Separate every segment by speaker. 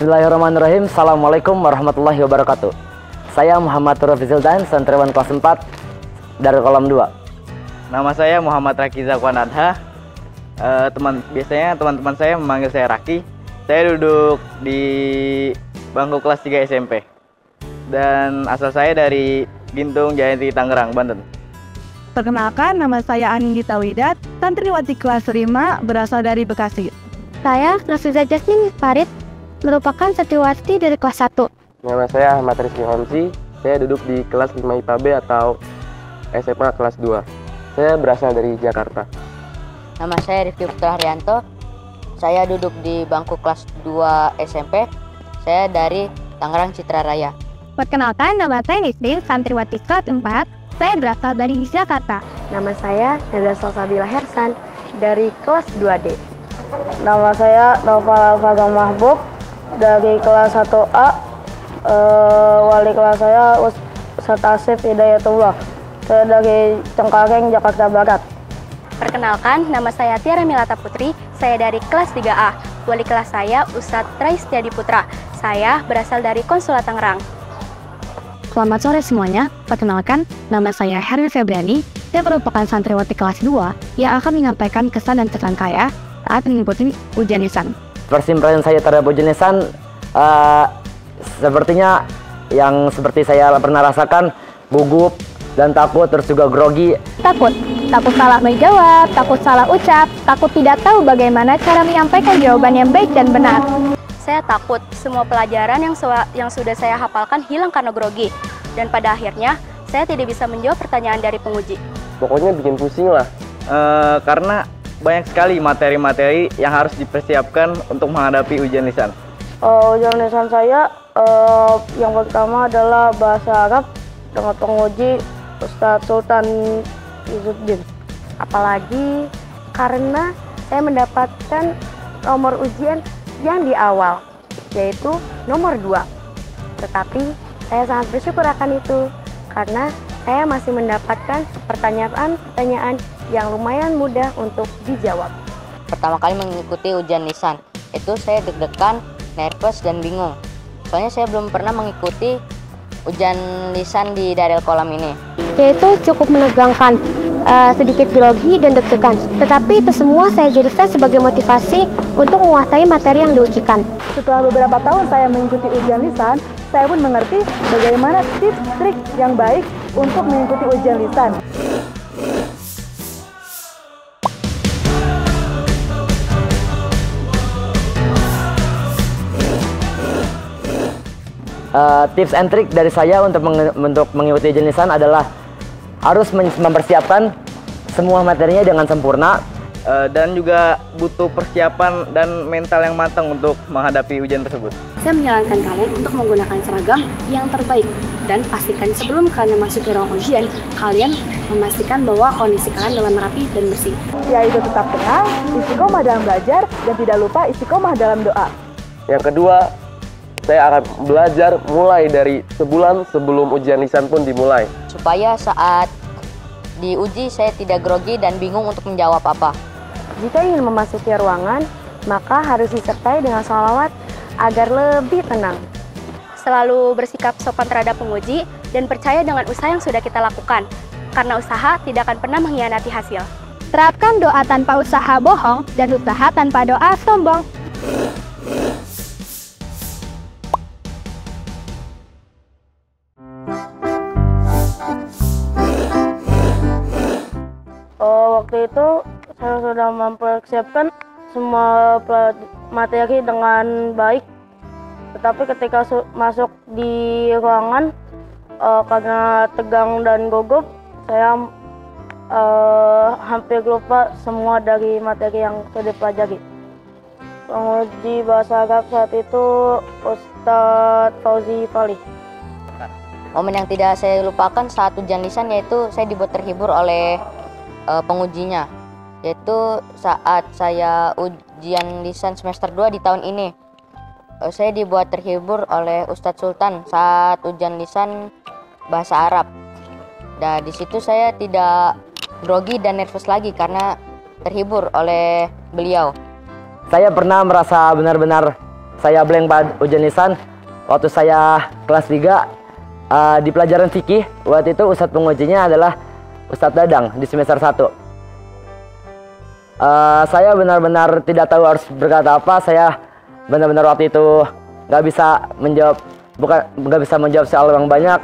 Speaker 1: Bismillahirrahmanirrahim. Assalamualaikum warahmatullahi wabarakatuh. Saya Muhammad Turfi Sultan, santriwan kelas 4 dari kolam 2.
Speaker 2: Nama saya Muhammad Raki Zakwan Adha. Biasanya teman-teman saya memanggil saya Raki. Saya duduk di bangku kelas 3 SMP. Dan asal saya dari Gintung, Jayanti, Tangerang, Banten.
Speaker 3: Perkenalkan, nama saya Anindita Widat, santriwati kelas 5 berasal dari Bekasi.
Speaker 4: Saya Nafisa Jasmine Farid, merupakan santriwati dari kelas 1.
Speaker 5: Nama saya Ahmad Rizky Homsi, saya duduk di kelas 5 IPA B atau SMA kelas 2. Saya berasal dari Jakarta.
Speaker 6: Nama saya Rifki Putra Haryanto, saya duduk di bangku kelas 2 SMP, saya dari Tangerang Citra Raya.
Speaker 4: Perkenalkan, nama saya Nisrin, santriwati kelas 4, saya berasal dari Jakarta.
Speaker 7: Nama saya Nada Salsabila Hersan, dari kelas 2D. Nama saya Noval Alfagang Mahbub, dari kelas 1A. Wali kelas saya Ustadz Asif Hidayatullah. Saya dari Cengkareng, Jakarta Barat.
Speaker 8: Perkenalkan, nama saya Tiara Milata Putri, saya dari kelas 3A. Wali kelas saya Ustadz Trais Tiadi Putra. Saya berasal dari Konsulat Tangerang.
Speaker 4: Selamat sore semuanya, perkenalkan, nama saya Herwin Febriani, saya merupakan santriwati kelas 2 yang akan menyampaikan kesan dan pesan saya saat mengikuti ujian lisan.
Speaker 1: First impression saya terhadap ujian lisan, sepertinya yang seperti saya pernah rasakan, gugup dan takut, terus juga grogi.
Speaker 4: Takut salah menjawab, takut salah ucap, takut tidak tahu bagaimana cara menyampaikan jawaban yang baik dan benar.
Speaker 8: Saya takut semua pelajaran yang sudah saya hafalkan hilang karena grogi. Dan pada akhirnya, saya tidak bisa menjawab pertanyaan dari penguji.
Speaker 5: Pokoknya bikin pusing lah.
Speaker 2: Karena banyak sekali materi-materi yang harus dipersiapkan untuk menghadapi ujian lisan.
Speaker 7: Ujian lisan saya yang pertama adalah bahasa Arab dengan penguji Ustadz Sultan Izzuddin. Apalagi karena saya mendapatkan nomor ujian yang di awal, yaitu nomor 2. Tetapi saya sangat bersyukur akan itu, karena saya masih mendapatkan pertanyaan-pertanyaan yang lumayan mudah untuk dijawab.
Speaker 6: Pertama kali mengikuti ujian lisan, itu saya deg-degan, nervous, dan bingung. Soalnya saya belum pernah mengikuti ujian lisan di Darel Kolam ini.
Speaker 4: Yaitu cukup menegangkan, sedikit grogi dan deg-degan. Tetapi itu semua saya jadikan sebagai motivasi untuk menguasai materi yang diujikan.
Speaker 3: Setelah beberapa tahun saya mengikuti ujian lisan, saya pun mengerti bagaimana tips trik yang baik untuk mengikuti ujian lisan.
Speaker 1: Tips and trik dari saya untuk mengikuti ujian lisan adalah harus mempersiapkan semua materinya dengan sempurna,
Speaker 2: Dan juga butuh persiapan dan mental yang matang untuk menghadapi ujian tersebut.
Speaker 8: Saya menyarankan kalian untuk menggunakan seragam yang terbaik. Dan pastikan sebelum kalian masuk ke ruang ujian, kalian memastikan bahwa kondisi kalian dalam rapi dan bersih.
Speaker 3: Yaitu tetap tenang, istiqomah dalam belajar, dan tidak lupa istiqomah dalam doa.
Speaker 5: Yang kedua, saya akan belajar mulai dari sebulan sebelum ujian lisan pun dimulai.
Speaker 6: Supaya saat diuji saya tidak grogi dan bingung untuk menjawab apa.
Speaker 7: Jika ingin memasuki ruangan, maka harus disertai dengan sholawat agar lebih tenang.
Speaker 8: Selalu bersikap sopan terhadap penguji dan percaya dengan usaha yang sudah kita lakukan. Karena usaha tidak akan pernah mengkhianati hasil.
Speaker 4: Terapkan doa tanpa usaha bohong dan usaha tanpa doa sombong.
Speaker 7: Waktu itu saya sudah mempersiapkan semua materi dengan baik, tetapi ketika masuk di ruangan karena tegang dan gugup, saya hampir lupa semua dari materi yang sudah dipelajari. Penguji bahasa Arab saat itu Ustadz Fauzi Fali.
Speaker 6: Momen yang tidak saya lupakan saat ujian lisan yaitu saya dibuat terhibur oleh pengujinya, yaitu saat saya ujian lisan semester 2 di tahun ini. Saya dibuat terhibur oleh Ustadz Sultan saat ujian lisan bahasa Arab. Dan di situ saya tidak grogi dan nervous lagi karena terhibur oleh beliau.
Speaker 1: Saya pernah merasa benar-benar saya blank pada ujian lisan waktu saya kelas 3 di pelajaran fikih. Waktu itu ustadz pengujinya adalah Ustadz Dadang di semester 1. Saya benar-benar tidak tahu harus berkata apa. Saya benar-benar waktu itu nggak bisa menjawab soal yang banyak.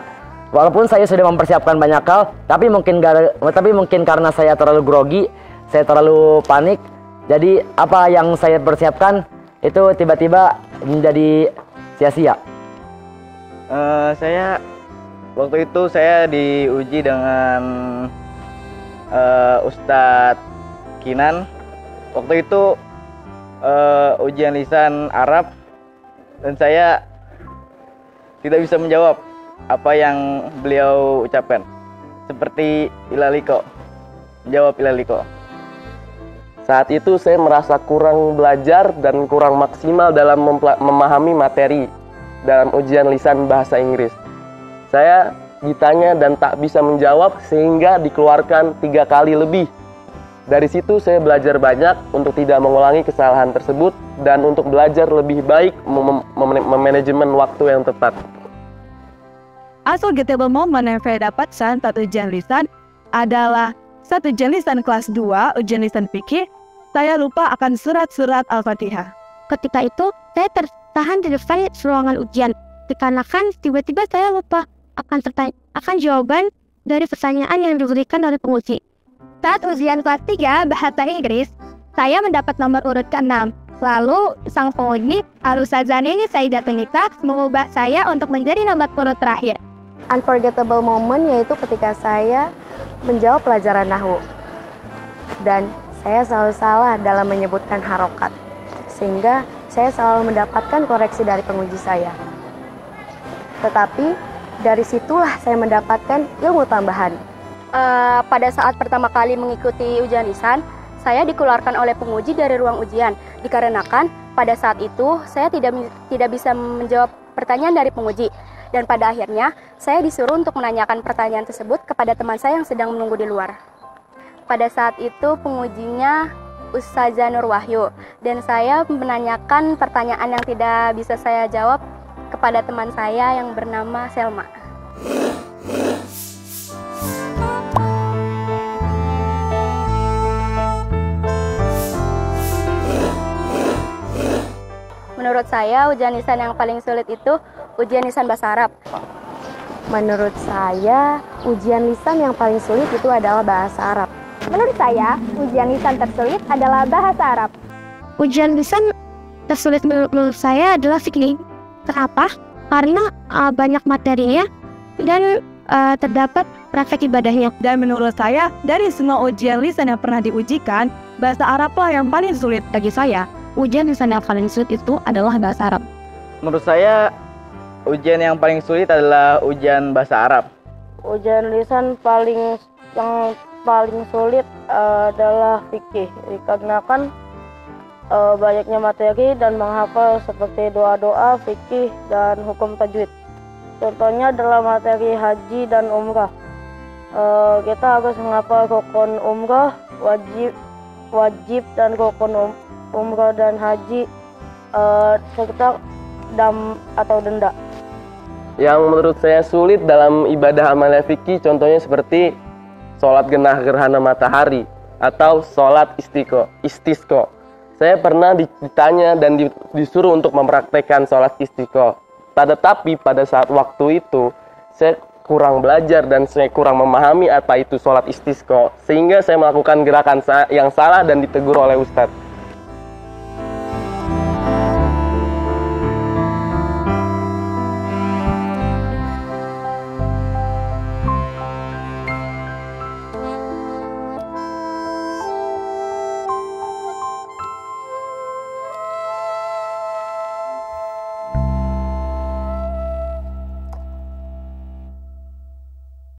Speaker 1: Walaupun saya sudah mempersiapkan banyak hal, tapi mungkin karena saya terlalu grogi, saya terlalu panik, jadi apa yang saya persiapkan itu tiba-tiba menjadi sia-sia.
Speaker 2: Saya waktu itu saya diuji dengan Ustadz Kinan. Waktu itu ujian lisan Arab dan saya tidak bisa menjawab apa yang beliau ucapkan, seperti ilaliko, menjawab ilaliko.
Speaker 5: Saat itu saya merasa kurang belajar dan kurang maksimal dalam memahami materi dalam ujian lisan bahasa Inggris. Saya ditanya dan tak bisa menjawab sehingga dikeluarkan 3 kali lebih. Dari situ saya belajar banyak untuk tidak mengulangi kesalahan tersebut dan untuk belajar lebih baik memanajemen waktu yang tepat.
Speaker 3: Unforgettable moment yang saya dapatkan saat ujian lisan adalah saat ujian lisan kelas 2, ujian lisan fikih, saya lupa akan surat-surat Al-Fatihah.
Speaker 4: Ketika itu, saya tertahan di depan ruangan ujian, dikarenakan tiba-tiba saya lupa akan jawaban dari pertanyaan yang diberikan oleh penguji. Saat ujian kelas 3 bahasa Inggris, saya mendapat nomor urut ke-6. Lalu, sang penguji, Al-Ustazani Sayyidat Nisa, mengubah saya untuk menjadi nomor urut terakhir.
Speaker 7: Unforgettable moment yaitu ketika saya menjawab pelajaran nahwu. Dan saya selalu salah dalam menyebutkan harokat. Sehingga saya selalu mendapatkan koreksi dari penguji saya. Tetapi, dari situlah saya mendapatkan ilmu tambahan.
Speaker 9: Pada saat pertama kali mengikuti ujian lisan, saya dikeluarkan oleh penguji dari ruang ujian dikarenakan pada saat itu saya tidak bisa menjawab pertanyaan dari penguji, dan pada akhirnya saya disuruh untuk menanyakan pertanyaan tersebut kepada teman saya yang sedang menunggu di luar. Pada saat itu pengujinya Ustazah Nur Wahyu, dan saya menanyakan pertanyaan yang tidak bisa saya jawab kepada teman saya yang bernama Selma. Menurut saya, ujian lisan yang paling sulit itu ujian lisan bahasa Arab.
Speaker 7: Menurut saya, ujian lisan yang paling sulit itu adalah bahasa Arab.
Speaker 9: Menurut saya, ujian lisan tersulit adalah bahasa Arab.
Speaker 4: Ujian lisan tersulit menurut saya adalah fikih. Kenapa? Karena banyak materinya dan terdapat praktek ibadahnya.
Speaker 3: Dan menurut saya, dari semua ujian lisan yang pernah diujikan, bahasa Arablah yang paling sulit.
Speaker 4: Bagi saya, ujian lisan yang paling sulit itu adalah bahasa Arab.
Speaker 2: Menurut saya, ujian yang paling sulit adalah ujian bahasa Arab.
Speaker 7: Ujian lisan yang paling sulit adalah fikih, dikarenakan banyaknya materi dan menghafal seperti doa-doa, fikih, dan hukum tajwid. Contohnya adalah materi haji dan umrah. Kita harus menghafal rukun umrah, wajib dan rukun umrah dan haji, serta dam atau denda.
Speaker 5: Yang menurut saya sulit dalam ibadah amalia fikih contohnya seperti sholat gerhana matahari atau sholat istisqa. Saya pernah ditanya dan disuruh untuk mempraktekkan sholat istisqa. Tetapi pada saat waktu itu saya kurang belajar dan saya kurang memahami apa itu sholat istisqa, sehingga saya melakukan gerakan yang salah dan ditegur oleh Ustadz.